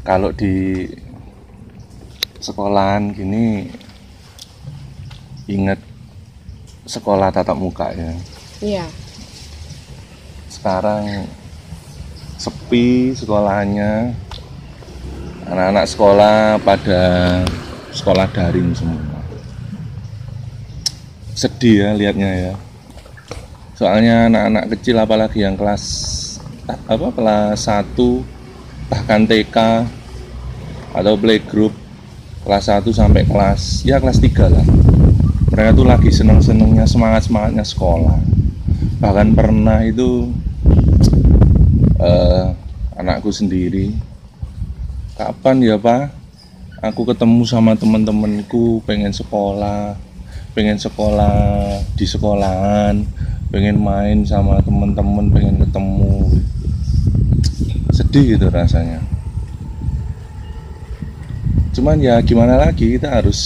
Kalau di sekolahan gini inget sekolah tatap muka ya. Iya. Sekarang sepi sekolahannya, anak-anak sekolah pada sekolah daring semua. Sedih ya lihatnya ya. Soalnya anak-anak kecil apalagi yang kelas 1 bahkan TK atau playgroup kelas 1 sampai kelas 3 lah. Mereka tuh lagi seneng-senengnya, semangat-semangatnya sekolah. Bahkan pernah itu anakku sendiri, kapan ya Pak aku ketemu sama teman-temanku, pengen sekolah di sekolahan, pengen main sama teman-teman, pengen ketemu. Sedih gitu rasanya. Cuman ya gimana lagi, kita harus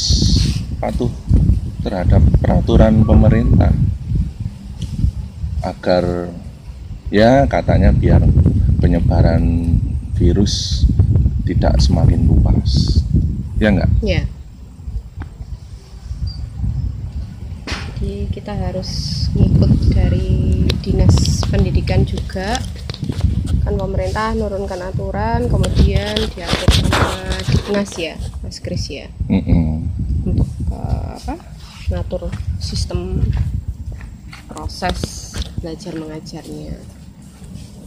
patuh terhadap peraturan pemerintah agar ya katanya biar penyebaran virus tidak semakin luas. Ya enggak? Ya. Jadi kita harus ngikut dari dinas pendidikan juga. Kan pemerintah nurunkan aturan, kemudian diatur sama dinas ya, Mas Kris ya. Untuk ngatur sistem proses belajar mengajarnya,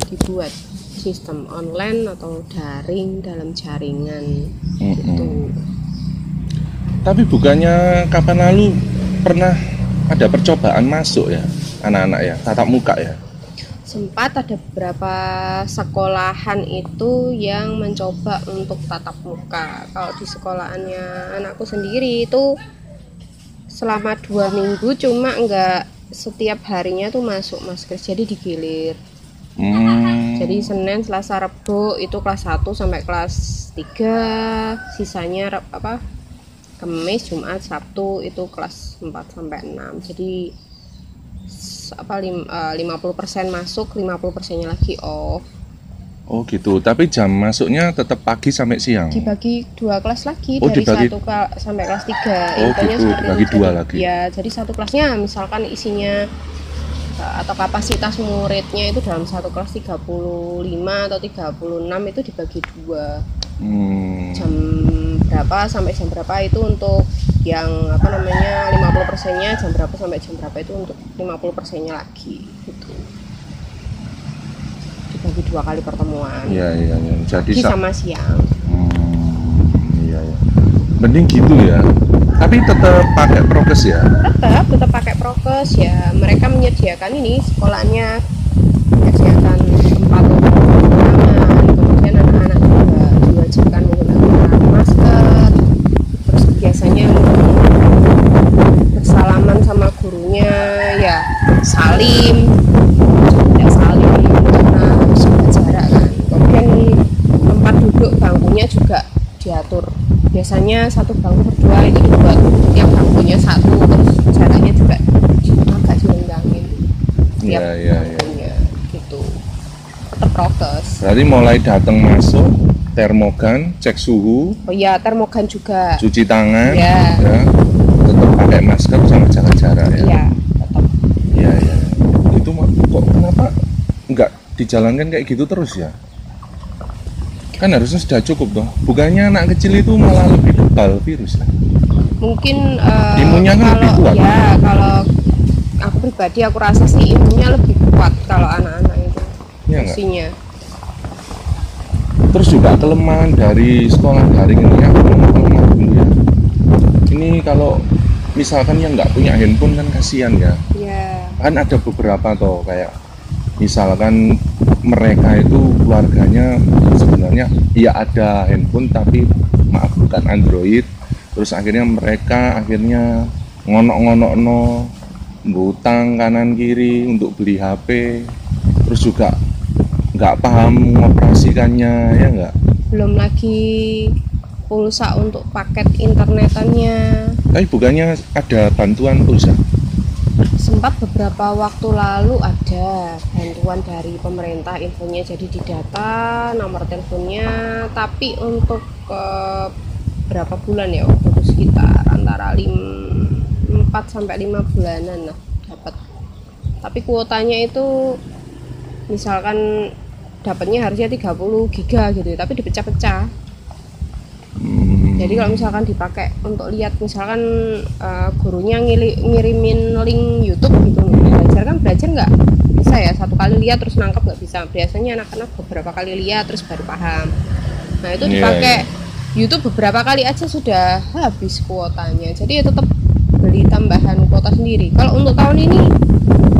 dibuat sistem online atau daring dalam jaringan gitu. Tapi bukannya kapan lalu pernah ada percobaan masuk ya anak-anak ya tatap muka ya? Sempat ada beberapa sekolahan itu yang mencoba untuk tatap muka. Kalau di sekolahannya anakku sendiri itu selama 2 minggu, cuma enggak setiap harinya tuh masuk Mas Kris, jadi digilir. Jadi Senin, Selasa, Rabu itu kelas 1 sampai kelas 3, sisanya Kamis, Jumat, Sabtu itu kelas 4 sampai 6. Jadi 50% masuk, 50%-nya lagi off. Oh gitu, tapi jam masuknya tetap pagi sampai siang? Dibagi 2 kelas lagi, dari dibagi... 1 sampai kelas 3. Oh gitu, bagi 2 lagi? Ya, jadi satu kelasnya misalkan isinya atau kapasitas muridnya itu dalam satu kelas 35 atau 36 itu dibagi 2. Jam berapa sampai jam berapa itu untuk yang 50%-nya, jam berapa sampai jam berapa itu untuk 50%-nya lagi gitu. Dibagi 2 kali pertemuan. Iya. Jadi sama siang. Iya. Mending gitu ya. Tapi tetap pakai prokes ya? Tetap pakai prokes ya. Mereka menyediakan ini sekolahnya, menyediakan tempat untuk ruangan, kemudian anak-anak juga diwajibkan menggunakan masker. Terus biasanya bersalaman sama gurunya ya salim, tidak salim karena harus jaga jarak kan. Kemudian tempat duduk bangkunya juga diatur. Biasanya satu bangku berdua, itu dibuat yang bangkunya 1, terus jaraknya juga agak direnggangin tiap bangkunya gitu. Tetap prokes. Berarti mulai datang masuk termogan, cek suhu. Oh iya, termogan juga. Cuci tangan. Ya. Tetap pakai masker sama jaga jarak ya. Iya, tetap. Iya. Itu kok kenapa nggak dijalankan kayak gitu terus ya? Kan harusnya sudah cukup dong. Bukannya anak kecil itu malah lebih kebal virus ya? Mungkin imunnya kan lebih kuat. Ya, kalau aku pribadi aku rasa sih imunnya lebih kuat kalau anak-anak itu. Iya fungsinya. Terus juga kelemahan dari sekolah daring ini, aku lemah dulu ya. Ini kalau misalkan yang nggak punya handphone kan kasihan ya. Iya. Kan ada beberapa toh kayak misalkan mereka itu keluarganya sebenarnya ya ada handphone tapi maaf bukan Android, terus akhirnya mereka ngonok-ngonokno ngutang kanan kiri untuk beli HP, terus juga nggak paham mengoperasikannya ya nggak. Belum lagi pulsa untuk paket internetannya. Tapi bukannya ada bantuan pulsa sempat beberapa waktu lalu ada bantuan dari pemerintah, infonya jadi didata nomor teleponnya, tapi untuk berapa bulan ya, waktu itu sekitar antara 4 sampai 5 bulanan lah dapat. Tapi kuotanya itu misalkan dapatnya harusnya 30 giga gitu, tapi dipecah-pecah. Jadi kalau misalkan dipakai untuk lihat, misalkan gurunya ngirimin link YouTube gitu, belajar nggak bisa ya satu kali lihat terus nangkep, nggak bisa. Biasanya anak-anak beberapa kali lihat terus baru paham. Nah itu dipakai YouTube beberapa kali aja sudah habis kuotanya. Jadi ya tetap beli tambahan kuota sendiri. Kalau untuk tahun ini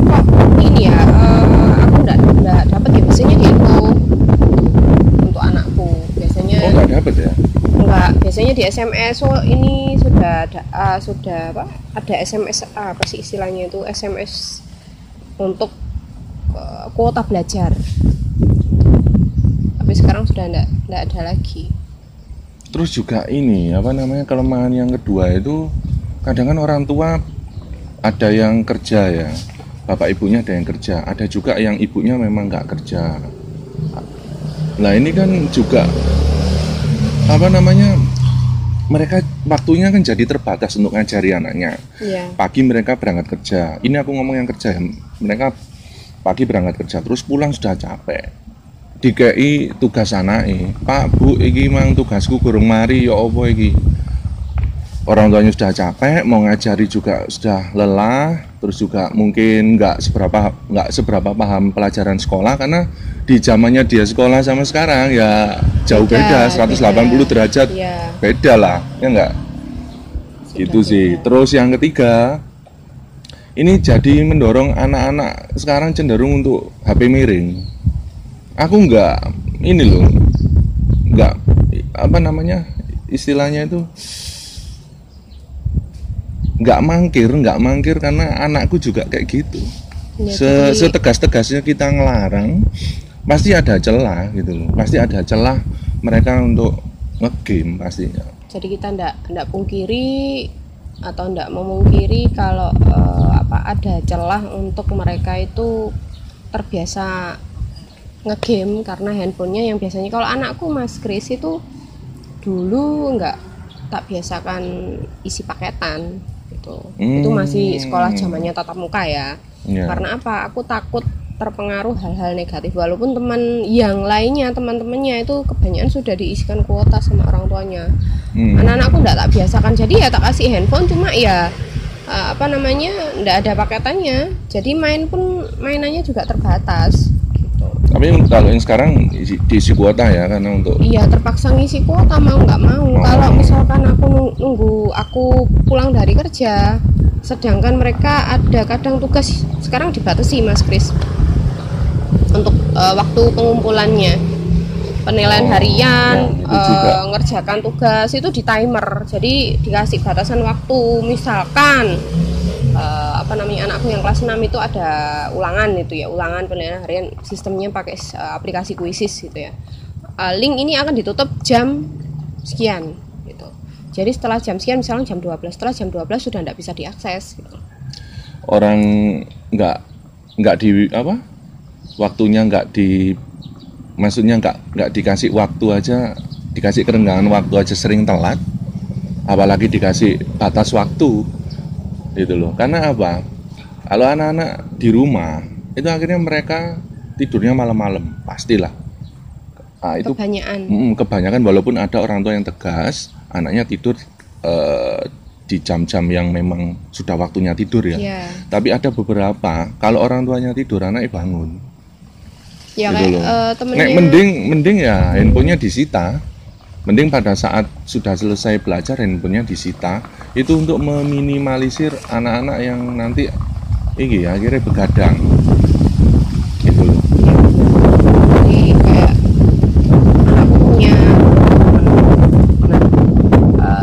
kok ini ya, aku nggak dapat ya, biasanya di info untuk anakku biasanya. Oh nggak dapat ya? Enggak, biasanya di SMS. Oh ini sudah ada SMS, apa sih istilahnya itu, SMS untuk kuota belajar. Tapi sekarang sudah enggak ada lagi. Terus juga ini kelemahan yang kedua itu, kadang kan orang tua ada yang kerja ya, bapak ibunya ada yang kerja, ada juga yang ibunya memang nggak kerja. Nah ini kan juga mereka waktunya kan jadi terbatas untuk ngajari anaknya. Pagi mereka berangkat kerja, ini aku ngomong yang kerja, mereka pagi berangkat kerja terus pulang sudah capek, dikei tugas anake, Pak Bu iki mang tugasku kurang mari ya apa iki. Orang tuanya sudah capek, mau ngajari juga sudah lelah, terus juga mungkin nggak seberapa paham pelajaran sekolah, karena di zamannya dia sekolah sama sekarang ya jauh beda 180 derajat beda lah, ya nggak? Gitu sih. Terus yang ketiga, ini jadi mendorong anak-anak sekarang cenderung untuk HP miring. Aku nggak istilahnya itu nggak mangkir karena anakku juga kayak gitu. Setegas-tegasnya kita ngelarang, pasti ada celah gitu loh, pasti ada celah mereka untuk ngegame pastinya. Jadi kita ndak pungkiri atau ndak memungkiri kalau ada celah untuk mereka itu terbiasa ngegame karena handphonenya yang biasanya, kalau anakku Mas Kris itu dulu nggak tak biasakan isi paketan gitu. Itu masih sekolah zamannya tatap muka ya. Karena apa? Aku takut terpengaruh hal-hal negatif, walaupun teman-temannya itu kebanyakan sudah diisikan kuota sama orang tuanya. Anak-anakku nggak tak biasakan, jadi ya tak kasih handphone, cuma ya nggak ada paketannya, jadi mainannya juga terbatas gitu. Tapi kalau yang sekarang diisi kuota ya, karena untuk terpaksa ngisi kuota mau nggak mau. Kalau misalkan aku nunggu aku pulang dari kerja, sedangkan mereka ada kadang tugas sekarang dibatasi Mas Kris untuk waktu pengumpulannya, penilaian harian, ngerjakan tugas itu di timer, jadi dikasih batasan waktu. Misalkan anakku yang kelas 6 itu ada ulangan penilaian harian, sistemnya pakai aplikasi Quizzes gitu ya. Link ini akan ditutup jam sekian gitu. Jadi setelah jam sekian, misalnya jam 12, setelah jam 12 sudah tidak bisa diakses gitu. Orang nggak di waktunya maksudnya nggak dikasih waktu aja, dikasih kerenggangan waktu aja sering telat, apalagi dikasih batas waktu gitu loh. Karena apa? Kalau anak-anak di rumah itu akhirnya mereka tidurnya malam-malam pastilah. Nah, itu kebanyakan walaupun ada orang tua yang tegas, anaknya tidur di jam-jam yang memang sudah waktunya tidur ya. Tapi ada beberapa kalau orang tuanya tidur, anaknya bangun. Ya gitu kayak mending ya handphonenya disita. Mending pada saat sudah selesai belajar handphonenya disita. Itu untuk meminimalisir anak-anak yang nanti akhirnya begadang. Gitu loh. Jadi kayak anakku punya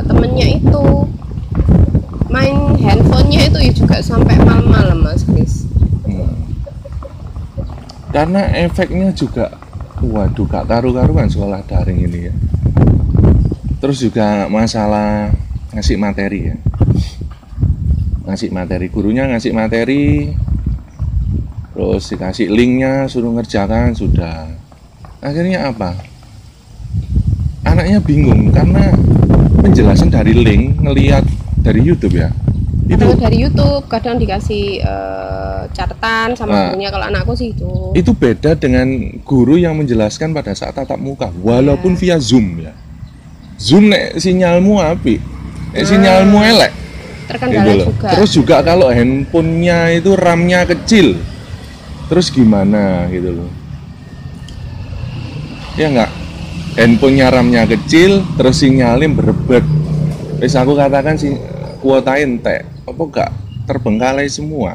temennya itu main handphonenya itu juga sampai malam-malam Mas Kris. Karena efeknya juga, waduh gak karu-karuan sekolah daring ini ya. Terus juga masalah ngasih materi ya. ngasih materi, gurunya ngasih materi, terus dikasih linknya, suruh ngerjakan, sudah. Akhirnya apa? Anaknya bingung karena penjelasan dari link, ngelihat dari YouTube ya. Kadang dari YouTube, kadang dikasih catatan sama gurunya. Kalau anakku sih itu beda dengan guru yang menjelaskan pada saat tatap muka, walaupun via Zoom ya. Zoom nek sinyalmu api, sinyalmu elek, terkendala gitu juga. Terus juga kalau handphonenya itu RAM-nya kecil, terus gimana gitu loh. Ya enggak, handphonenya RAM-nya kecil, terus sinyalnya berebet. Terus aku katakan sih kuota entek, apa enggak terbengkalai semua.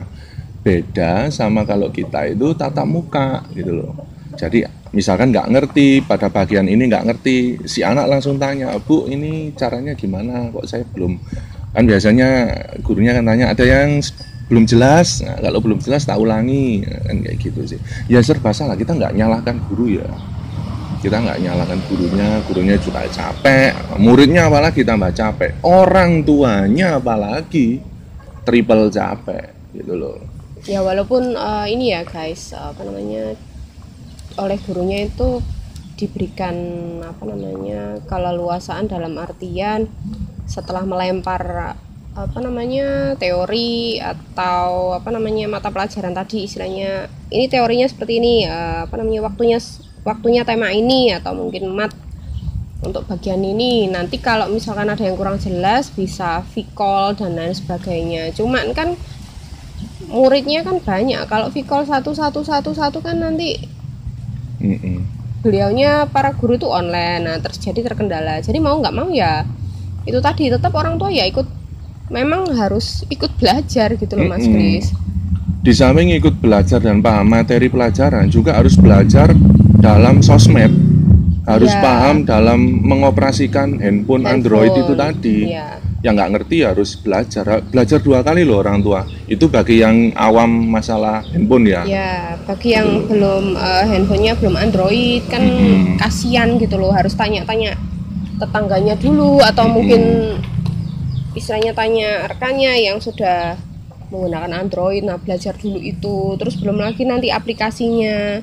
Beda sama kalau kita itu tatap muka gitu loh. Jadi misalkan nggak ngerti pada bagian ini, nggak ngerti, si anak langsung tanya, Bu ini caranya gimana, kok saya belum. Kan biasanya gurunya kan tanya, ada yang belum jelas. Nah, kalau belum jelas tak ulangi, kan kayak gitu sih. Ya serba salah, kita nggak nyalahkan guru ya, kita nggak nyalahkan gurunya juga capek, muridnya apalagi tambah capek, orang tuanya apalagi triple capek gitu loh. Ya walaupun ini ya guys, apa namanya, oleh gurunya itu diberikan apa namanya keleluasaan dalam artian setelah melempar apa namanya teori atau apa namanya mata pelajaran tadi, istilahnya ini teorinya seperti ini, apa namanya waktunya tema ini atau mungkin mat untuk bagian ini, nanti kalau misalkan ada yang kurang jelas bisa V-call dan lain sebagainya. Cuman kan muridnya kan banyak, kalau V-call satu kan nanti beliaunya para guru itu online, nah terjadi terkendala. Jadi mau nggak mau ya itu tadi, tetap orang tua ya ikut, memang harus ikut belajar gitu loh Mas Kris. Di samping ikut belajar dan paham materi pelajaran, juga harus belajar dalam sosmed, harus paham dalam mengoperasikan handphone Android itu tadi. Yang nggak ngerti harus belajar 2 kali loh orang tua. Itu bagi yang awam masalah handphone ya. Ya, bagi yang belum handphonenya belum Android kan kasihan gitu loh, harus tanya-tanya tetangganya dulu atau mungkin istilahnya tanya rekannya yang sudah menggunakan Android. Nah, belajar dulu itu, terus belum lagi nanti aplikasinya.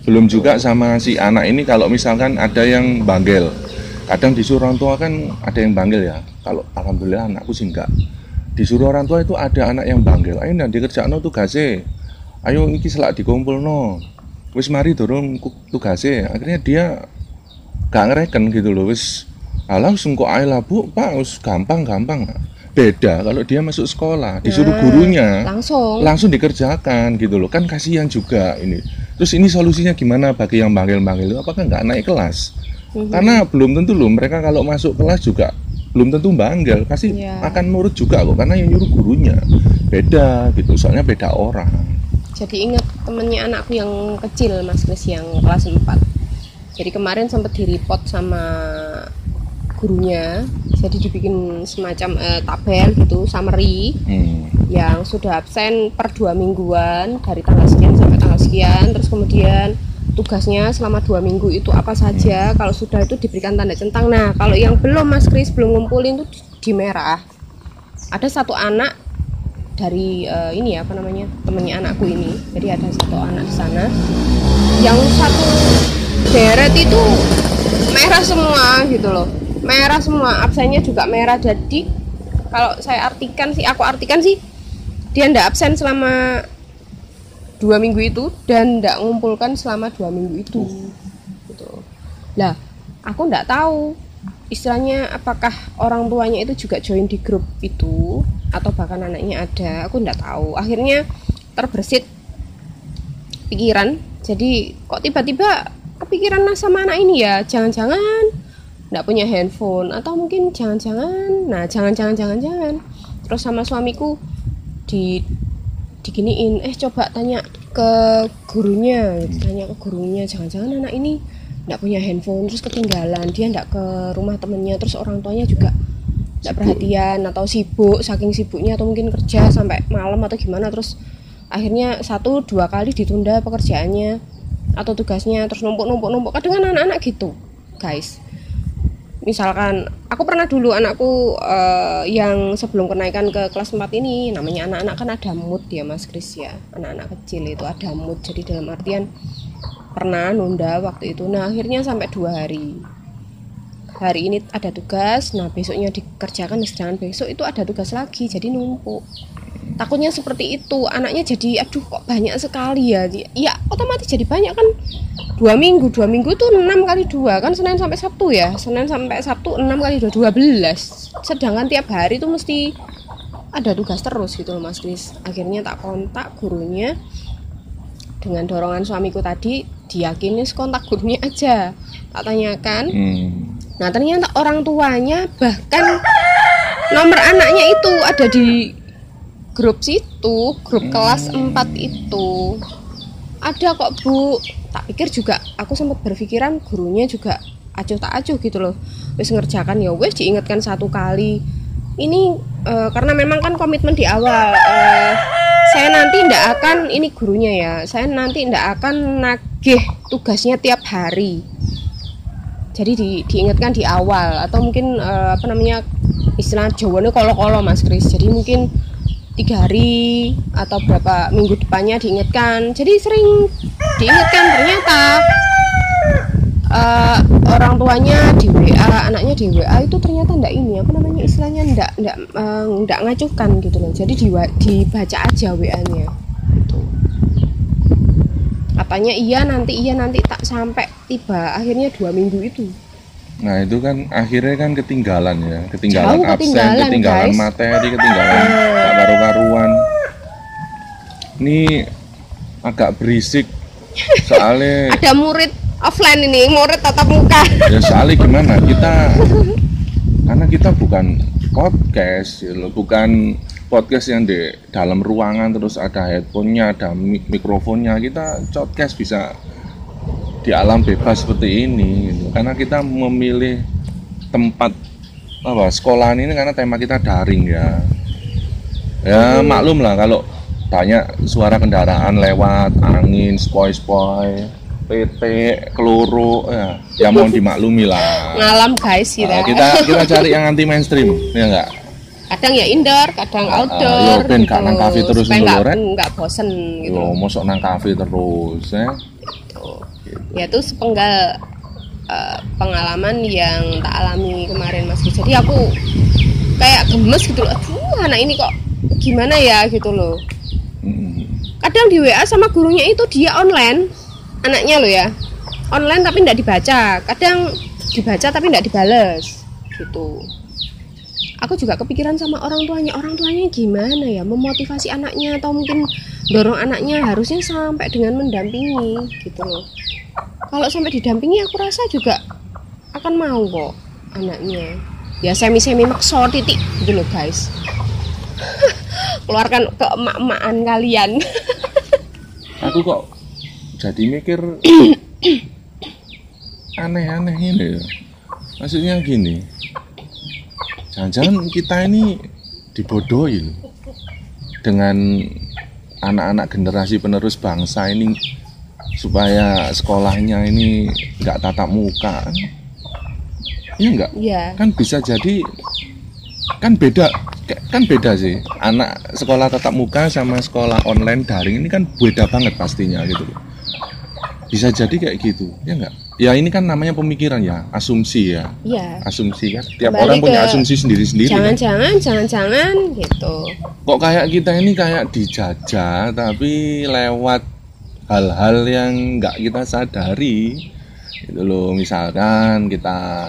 Belum juga sama si anak ini kalau misalkan ada yang banggel. Kadang disuruh orang tua kan ada yang banggel ya. Kalau alhamdulillah anakku sih enggak. Disuruh orang tua itu ada anak yang banggel. Ayo nanti kerjaan tugasnya. Ayo iki selak dikumpulno. Wis mari turun tugasnya. Akhirnya dia gak ngereken gitu loh. Wis alah sengko ae lah Bu, Pak, wis gampang. Beda kalau dia masuk sekolah, disuruh gurunya langsung dikerjakan gitu loh. Kan kasihan juga ini. Terus ini solusinya gimana bagi yang banggel-banggel itu? Apakah nggak naik kelas? Karena belum tentu loh, mereka kalau masuk kelas juga belum tentu banggel, pasti akan nurut juga kok, karena yang nyuruh gurunya beda gitu, soalnya beda orang. Jadi ingat temennya anakku yang kecil Mas Kris, yang kelas 4. Jadi kemarin sempat di-report sama gurunya, jadi dibikin semacam tabel gitu, summary yang sudah absen per 2 mingguan dari tanggal sekian sampai tanggal sekian, terus kemudian tugasnya selama 2 minggu itu apa saja. Kalau sudah itu diberikan tanda centang. Nah, kalau yang belum Mas Kris, belum ngumpulin itu di merah. Ada satu anak dari ini ya apa namanya, temennya anakku ini. Jadi ada satu anak di sana yang satu deret itu merah semua gitu loh, merah semua, absennya juga merah. Jadi kalau aku artikan sih dia ndak absen selama 2 minggu itu dan ndak ngumpulkan selama 2 minggu itu gitu. Lah aku ndak tahu istilahnya apakah orang tuanya itu juga join di grup itu atau bahkan anaknya ada, aku ndak tahu. Akhirnya terbersit pikiran, jadi kok tiba-tiba kepikiran sama anak ini ya, jangan-jangan ndak punya handphone, atau mungkin jangan-jangan terus sama suamiku diginiin, coba tanya ke gurunya, jangan-jangan anak ini nggak punya handphone terus ketinggalan, dia nggak ke rumah temennya, terus orang tuanya juga nggak perhatian atau sibuk, saking sibuknya atau mungkin kerja sampai malam atau gimana, terus akhirnya 1-2 kali ditunda pekerjaannya atau tugasnya, terus numpuk. Kadang kan anak-anak gitu guys. misalkan aku pernah dulu anakku yang sebelum kenaikan ke kelas 4 ini, namanya anak-anak kan ada mood ya Mas Kris ya, anak-anak kecil itu ada mood, jadi dalam artian pernah nunda waktu itu. Nah akhirnya sampai 2 hari ini ada tugas, nah besoknya dikerjakan, sedangkan besok itu ada tugas lagi, jadi numpuk. Takutnya seperti itu, anaknya jadi aduh kok banyak sekali ya, ya otomatis jadi banyak kan. 2 minggu itu 6 kali 2 kan, Senin sampai Sabtu ya, Senin sampai Sabtu 6 kali 2, 12. Sedangkan tiap hari itu mesti ada tugas terus gitu loh Mas Kris. Akhirnya tak kontak gurunya, dengan dorongan suamiku tadi diyakini kontak gurunya aja, tak tanyakan. Nah ternyata orang tuanya, bahkan nomor anaknya itu ada di grup situ, grup kelas 4 itu ada kok Bu. Tak pikir juga, aku sempat berpikiran gurunya juga acuh tak acuh gitu loh, wis ngerjakan ya wis, diingatkan 1 kali ini karena memang kan komitmen di awal, saya nanti ndak akan, ini gurunya ya, saya nanti ndak akan nagih tugasnya tiap hari, jadi diingatkan di awal, atau mungkin istilah Jawanya kolo-kolo Mas Kris, jadi mungkin 3 hari atau berapa minggu depannya diingatkan. Jadi sering diingatkan, ternyata orang tuanya di WA, anaknya di WA itu ternyata istilahnya ndak ngacuhkan gitu loh. Jadi dibaca aja WA-nya gitu. Katanya iya nanti tak sampai tiba, akhirnya 2 minggu itu. Nah itu kan akhirnya kan ketinggalan ya, ketinggalan Jauh absen, ketinggalan guys. materi, ketinggalan gak karu-karuan. Ini agak berisik soalnya. Ada murid offline ini, murid tatap muka. Ya soalnya gimana, karena kita bukan podcast, bukan podcast yang di dalam ruangan terus ada headphone-nya, ada mikrofonnya. Kita podcast bisa di alam bebas seperti ini gitu. Karena kita memilih tempat sekolahan ini karena tema kita daring ya. Ya maklum lah kalau banyak suara kendaraan lewat, angin, spoi-spoi, PT, keloro ya mohon dimaklumi lah. Ngalam guys kita. Kita cari yang anti mainstream, ya enggak? Kadang ya indoor, kadang outdoor. Ben gak nang kafe terus supaya enggak bosen gitu. Yo mosok nang kafe terus ya. Ya itu sepenggal pengalaman yang tak alami kemarin Mas. Jadi aku kayak gemes gitu loh. Aduh anak ini kok gimana ya gitu loh. Kadang di WA sama gurunya itu dia online, anaknya loh ya, online tapi tidak dibaca. Kadang dibaca tapi tidak dibales gitu. Aku juga kepikiran sama orang tuanya gimana ya memotivasi anaknya, atau mungkin dorong anaknya harusnya sampai dengan mendampingi gitu loh. Kalau sampai didampingi aku rasa juga akan mau kok anaknya. Ya semi-semi makso titik gitu loh guys. Keluarkan keemak-emakan kalian. Aku kok jadi mikir aneh-aneh ini ya. Maksudnya gini, jangan-jangan kita ini dibodohin dengan anak-anak generasi penerus bangsa ini supaya sekolahnya ini nggak tatap muka, iya nggak? Iya. Kan bisa jadi kan beda sih, anak sekolah tatap muka sama sekolah online daring ini kan beda banget pastinya gitu. Bisa jadi kayak gitu, ya nggak? Ya ini kan namanya pemikiran ya, asumsi ya. Iya. Asumsi kan, tiap Kembali orang punya asumsi sendiri-sendiri. Jangan gitu. Kok kayak kita ini kayak dijajah tapi lewat hal-hal yang nggak kita sadari gitu loh. Misalkan kita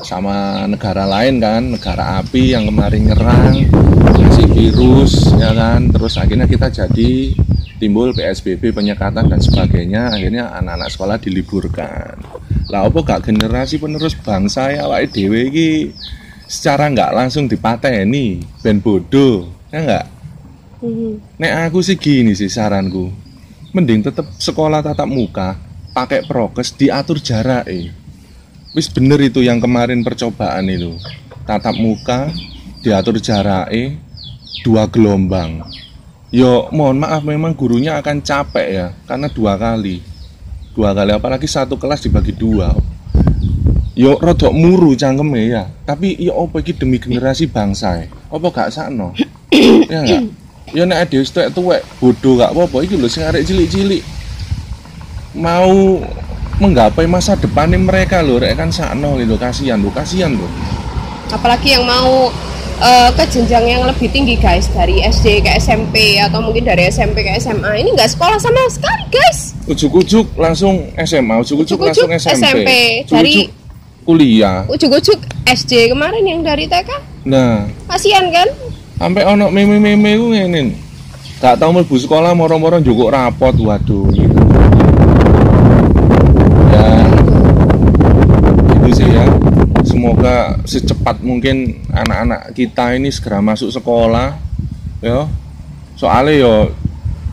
sama negara lain kan, negara api yang kemarin nyerang kasih virus ya kan, terus akhirnya kita jadi timbul PSBB, penyekatan dan sebagainya, akhirnya anak-anak sekolah diliburkan. Lah apa gak generasi penerus bangsa ya awake dhewe iki secara nggak langsung dipateni ben bodoh ya nggak? Nek aku sih gini sih saranku, mending tetap sekolah tatap muka, pakai prokes, diatur jarak. Wis bener itu yang kemarin percobaan itu, tatap muka, diatur jarak, 2 gelombang. Yo mohon maaf memang gurunya akan capek ya, karena 2 kali apalagi satu kelas dibagi 2. yo rodok muru cangkeme ya. Tapi yo apa iki demi generasi bangsa. Apa gak sakno? Ya enggak? Ya nek dhewe tuwek bodoh gak apa-apa iki lho sing arek cilik-cilik mau menggapai masa depannya mereka lho rek kan sakno gitu kasihan lho. Apalagi yang mau ke jenjang yang lebih tinggi guys, dari SD ke SMP atau mungkin dari SMP ke SMA, ini nggak sekolah sama sekali guys. Ujuk-ujuk langsung SMA, ujuk-ujuk langsung SMP. Dari kuliah, ujuk-ujuk SD kemarin yang dari TK. Nah, kasihan kan? Sampai ono meme-meme ku ngene. Gak tau mlebu sekolah moro-moro njukuk rapot, waduh gitu. Ya, itu sih ya. Semoga secepat mungkin anak-anak kita ini segera masuk sekolah, ya. Soalnya yo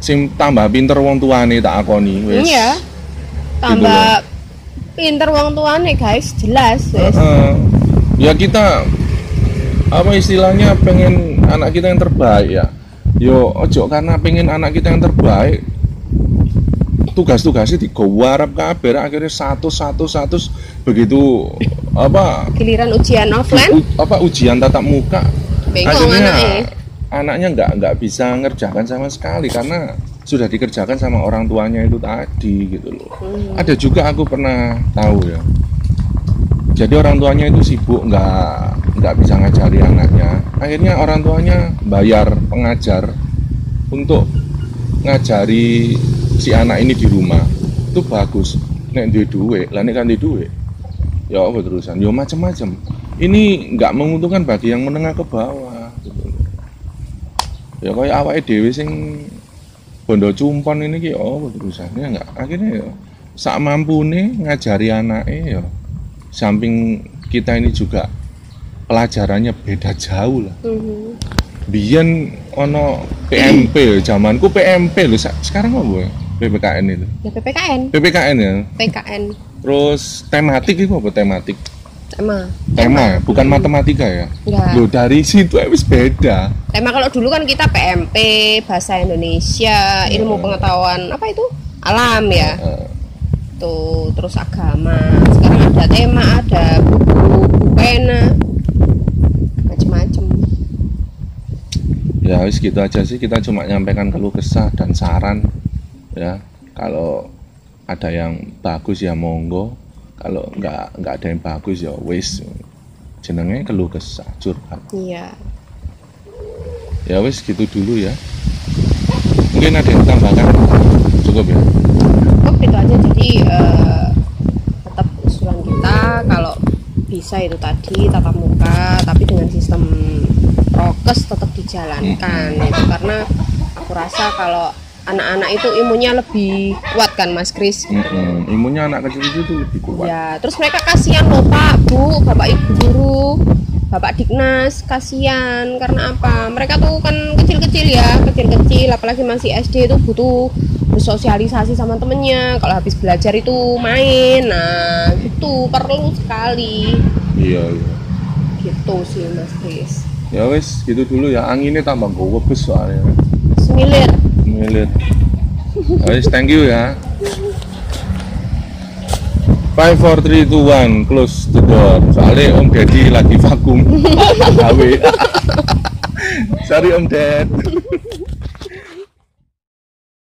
sing tambah pinter wong tuane tak akoni wis. Iya. Tambah gitu pinter wong tuane guys, jelas wis. Ya kita apa istilahnya pengen anak kita yang terbaik ya. Yo ojo karena pengen anak kita yang terbaik tugas-tugasnya digawarap kabeh akhirnya 100 begitu apa giliran ujian offline ujian tatap muka bengong anaknya nggak bisa ngerjakan sama sekali karena sudah dikerjakan sama orang tuanya itu tadi gitu loh. Ada juga aku pernah tahu ya, jadi orang tuanya itu sibuk nggak bisa ngajari anaknya, akhirnya orang tuanya bayar pengajar untuk ngajari si anak ini di rumah. Itu bagus nek duwe duit, lah nek kan duwe duit ya apa terusan ya macam-macam. Ini nggak menguntungkan bagi yang menengah ke bawah gitu. Ya kayak awake dhewe sing bondo cumpon ini ki apa terusannya enggak, akhirnya ya sak mampune ngajari anake ya. Samping kita ini juga pelajarannya beda jauh lah. Biyen ono PMP, zamanku PMP lho, sekarang apa ya? PPKN itu. Ya PPKN. PPKN ya. PKN. Terus tematik itu apa tematik? Tema, bukan matematika ya? Enggak. Loh dari situ habis beda. Tema kalau dulu kan kita PMP, bahasa Indonesia, ilmu pengetahuan apa itu? Alam ya. Tuh, terus agama. Sekarang ada tema, ada buku pena, macam-macam. Ya wis gitu aja sih, kita cuma nyampaikan keluh kesah dan saran ya. Kalau ada yang bagus ya monggo, kalau nggak ada yang bagus ya wis, jenenge keluh kesah, curhat. Iya. Ya wis gitu dulu ya. Mungkin ada yang tambahkan, cukup ya. Cukup itu aja. Jadi tetap usulan kita kalau bisa itu tadi tatap muka tapi dengan sistem prokes tetap dijalankan itu, karena aku rasa kalau anak-anak itu imunnya lebih kuat kan Mas Kris. Imunnya anak kecil itu lebih kuat ya. Terus mereka kasihan loh Pak, Bu, Bapak Ibu guru, Bapak Diknas, kasihan karena apa? Mereka tuh kan kecil-kecil, apalagi masih SD itu butuh bersosialisasi sama temennya. Kalau habis belajar itu main, nah itu perlu sekali. Iya. Gitu sih Mas Kris. Ya wes gitu dulu ya, anginnya tambah gowebes soalnya. Semilir. Guys, thank you ya. 5, 4, 3, 2, 1, close the door. Soalnya Om Deddy lagi vakum. Sorry Om Ded.